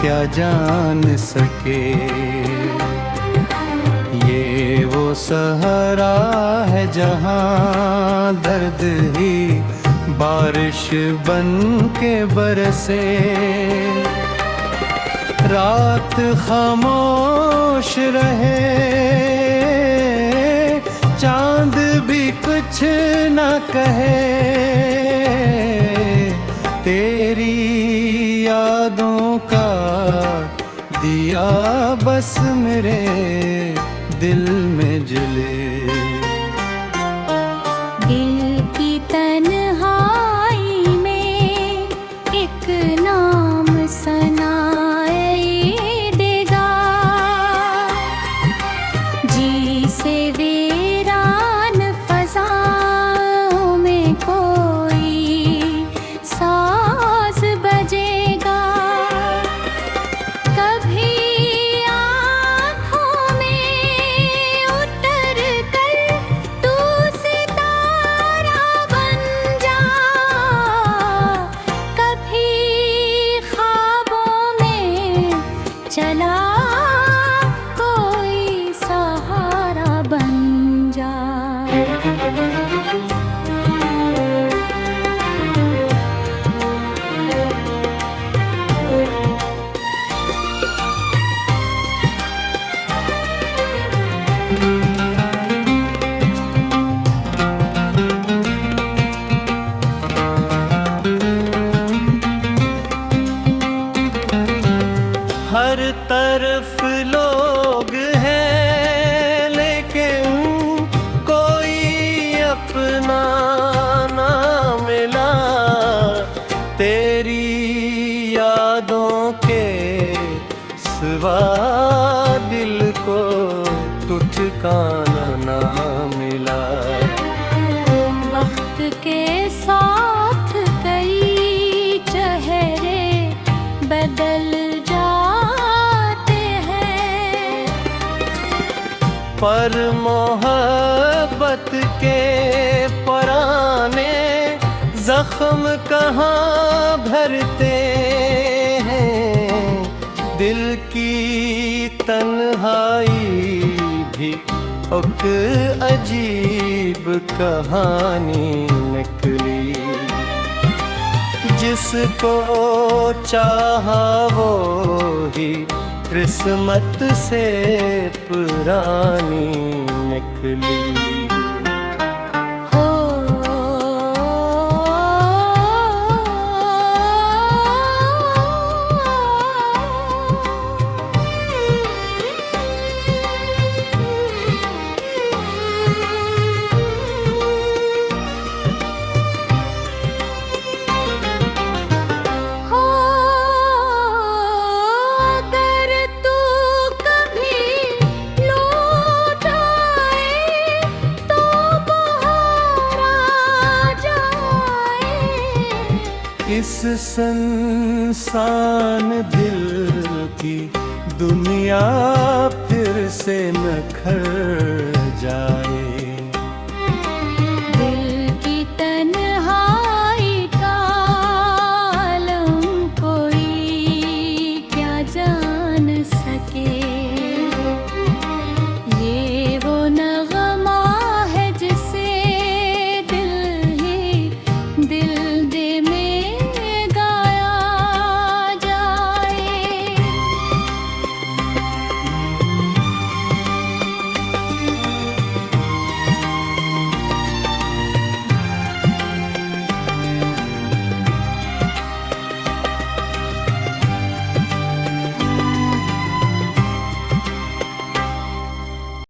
क्या जान सके। ये वो सहारा है जहाँ दर्द ही बारिश बन के बरसे। रात खामोश रहे, चांद भी कुछ न कहे। तेरी यादों का दिया बस मेरे दिल में जले। दिल की तन्हाई में एक नाम सुनाई देगा। जी से वीरान फज़ाओं में कोई साज बजेगा। कभी आँखों में उतर कर तू सितारा बन जा। कभी ख्वाबों में चला कोई सहारा बन जा। हर तरफ लोग हैं लेकिन कोई अपना ना मिला। तेरी यादों के सिवा दिल को तो ठिकाना ना मिला। वक्त के साथ कई चेहरे बदल जाते हैं, पर मोहब्बत के पुराने जख्म कहाँ भरते हैं। दिल की तन्हाई भी एक अजीब कहानी निकली। जिसको चाहा वो ही किस्मत से पुरानी निकली। हो अगर तू कभी लौट आए तो बाहर आ जाए। इस संसान दिल की दुनिया फिर से निखर जाए।